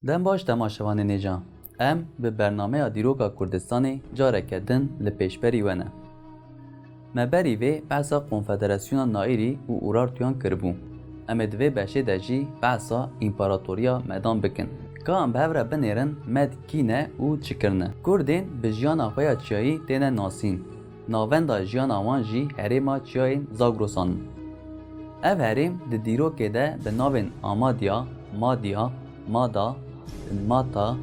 Dem baş temaşevanê nêcan. Em bi bernameya Dîroka Kurdistanê careke din li pêşberî we ne. Me berî vê behsa Konfederasyona Naîrî û Urartuyan kiribû. Em ê di vê beşê de jî behsa Împaratoriya Medan bikin. Ka em bi hev re binêrin med kî ne û çi kirine. Kurdên bi jiyana xwe ya çiyayî têne nasîn. Navenda jiyana wan jî herêma çiyayên Zagrosan in. Ev herêm di dîrokê de bi navên Amadîa, Madîa, Mada, Mada,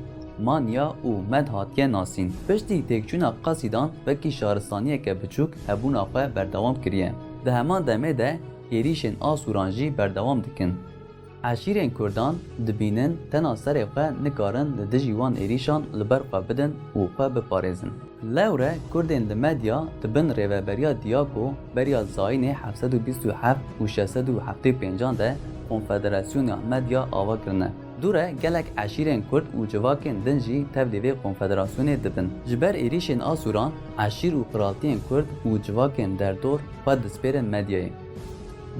Manîa û med hatiye nasîn. Piştî têkçûna Qasîdan wekî şaristaniyeke biçûk hebûna xwe berdewam kiriye. Di heman demê de êrîşên asûran jî berdewam dikin. Eşîrên Kurdan dibînin tena serê xwe nikarin li dijî wan êrîşan li ber xwe bidin û xwe biparêzin. Lewre Kurdên li Medya dibin rêveberiya Diyako beriya zayînê 727 û 675 de Konfederasyona Medya ava kirine. Dure gelek eşîrên Kurd û civakên din jî tevlî vê konfederasyonê dibin. Ji ber êrîşên asûran, eşîr û qiraltiyên Kurd û civakên derdor xwe dispêrin Medyayê.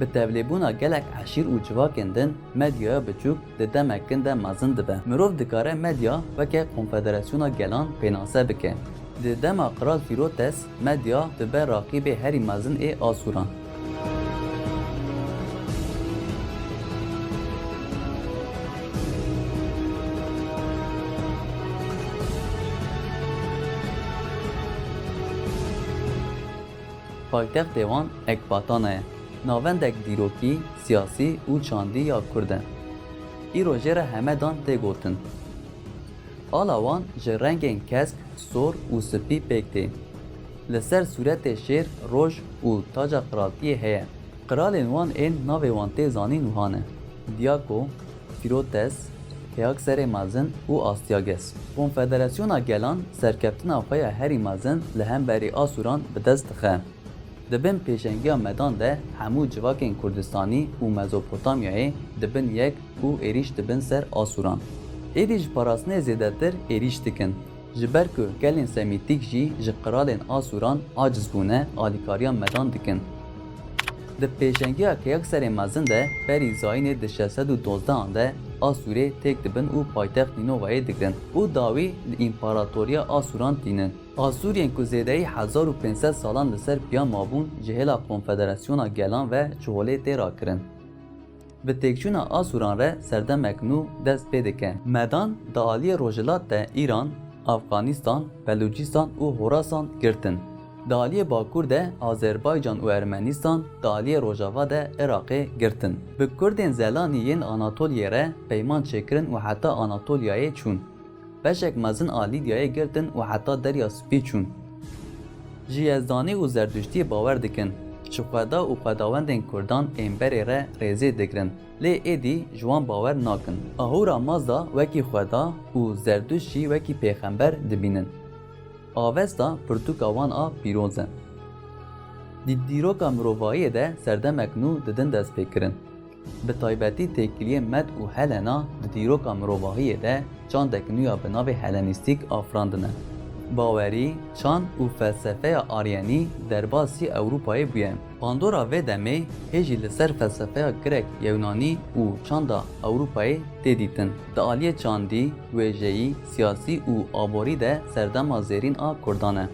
Bi tevlîbûna gelek eşîr û civakên din, Medyaya biçûk di demekin de mezin dibe. Mirov dikare Medya weke Konfederasyona Gelan pênase bike. Di dema Qral Phraotes, Medya dibe raqîbê herî mezin ê asûran. Paytextê wan Ekbatana ye. Navendek dîrokî, siyasî û çandî ya Kurdên. Îro jê re hemedan tê gotin. Ala wan ji rengên kesk, sor û spî pêk tê. Li ser sûretê şêr, roj û taca qiraltiyê heye. Qiralên wan ên navê wan tê zanîn û hane: Diyako, Phraotes, Serê Mezin û Astiyages. Konfederasyona Gelan serkeftina xwe ya herî mezin li hemberî asûran bi dest dixe. Dibin pêşengiya Medan de hemû civakên Kurdistanî û Mezopotamyayê dibin yek û êrîş dibin ser asûran. Êdî ji parastinê zêdetir êrîş dikin. Ji ber ku gelên semîtîk jî ji qiralên asûran aciz bûne alîkariya Medan dikin. Di pêşengiya Serê Mezin de berî zayînê di 612 de Asûrê têk dibin û paytext Nînovayê dikirin û dawî li Împaratoriya Asûran tînin. Asûriyên ku zêdeyî 1500 salan li ser piya mabûn ji hêla Konfederasyona Gelan ve Çiholê tê rakirin. Bi têkçûna Asûran re serdemek nû dest pê dike. Medan di aliyê Rojhilat de İran, Afganistan, Belûcistan û Horasan girtin. Di aliyê Bakur de Azerbaycan û Ermenistan, di aliyê Rojava de Iraqê girtin. Bi Kurdên Zelanî yên Anatoliyê re peyman çêkirin û heta Anatolyayê çûn. Beşek mezin a Lîdyayê girtin û heta Derya Spî çûn. Ji yezdanî û zerdüştiyê bawer dikin. Ji xweda û xwedawendên Kurdan ên berê re rêzê dikirin. Lê êdî ji wan bawer nakin. Ahûra Mazda wekî xweda û zerdüşt jî wekî pêxember dibînin. Avesta pirtûka wan a pîroz e. Di dîroka mirovayî de serdemek nû didin destpêkirin. Bi taybetî têkiliyê Med û Helena di dîroka mirovahiyê de çandek nû ya bi navê Helenîstîk afirandine. Bawerî, çand û felsefeya Aryenî derbasî Ewropayê bûye. Pandora vê demê hêjî li ser felsefeya Grek, Yunanî û çanda Ewropayê tê dîtin. Di aliyê çandî, wêjeyî, siyasî û aborî de serdema zêrîn a Kurdan e.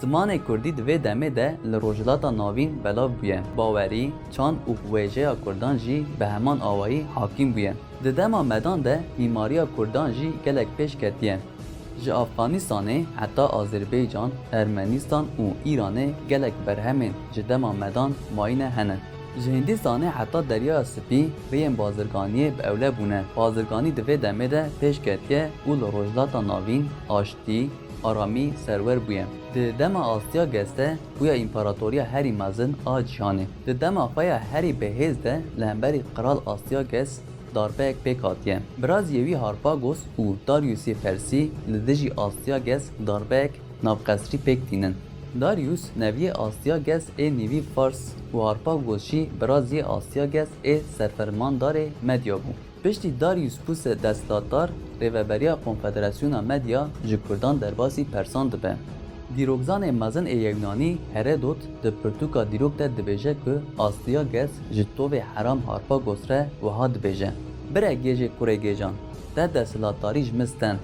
Zimanê Kurdî di vê demê de li rojhilata navîn belav bûye. Bawerî, çand û wêjeya Kurdan jî bi heman awayî hakîm bûye. Di dema Medan de mîmariya Kurdan jî gelek pêş ketiye. Ji Afganistanê heta Azerbaycan, Ermenistan û Îranê gelek berhemên ji dema Medan mayîne hene. Ji Hindistanê heta Deryaya Spî vêyên bazirganiyê bi ewle bûne. Bazirganî di vê demê de pêş ketiye û li rojhilata navîn aştî, aramî serwer bûye. Di dema Astiyages de bûye Împaratoriya herî mezin a cîhanê. Di dema xwe ya herî bêhêz de li hemberî Qral Astiyages darbeyek pêk hatiye. Biraziyê wî Harpagos û Dariusê Persî li dijî Astiyages darbeyek navqesrî pêk tînin. Darius neviyê Astiyages ê nîvî Fars û Harpagos jî biraziyê Astiyages ê serfermandarê Medya bû. Piştî Darius Pusê desthilatdar rêveberiya Konfederasyona Medya ji Kurdan derbasî Persan dibe. Dîrokzanê mezin ê Yunanî Herodot di pirtûka dîrok de dibêje ku Astiyages ji tovê herêm Harpagos re wiha dibêje. Bire gêjê kurê gêjan. Te desthilatdarî ji min sten.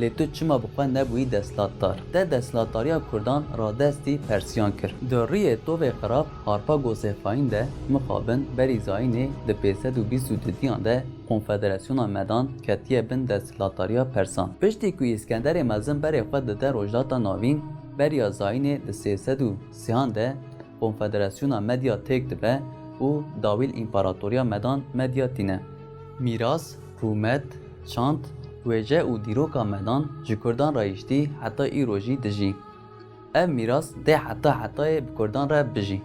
Lê tu çima bi xwe nebûyî desthilatdar? Te desthilatdariya Kurdan radestî Persiyan kir. Di riyê tovê xirab harpa gosêxayîn de mixabin berî zayînê di 522 de Konfederasyona Medan ketiye bin desthilatdariya Persan. Piştî ku İskenderê Mezin berê xwe dide rojdata navîn, beriya zayînê di 303 de Konfederasyona Medya têk dibe û dawîl Împaratoriya Medan Medya tîne. Mîras, rûmet, çand, wêje û dîroka Medan ji Kurdan re yiştî heta îro jî dijî. Ev mîras dê heta hetayê bi Kurdan re bijî.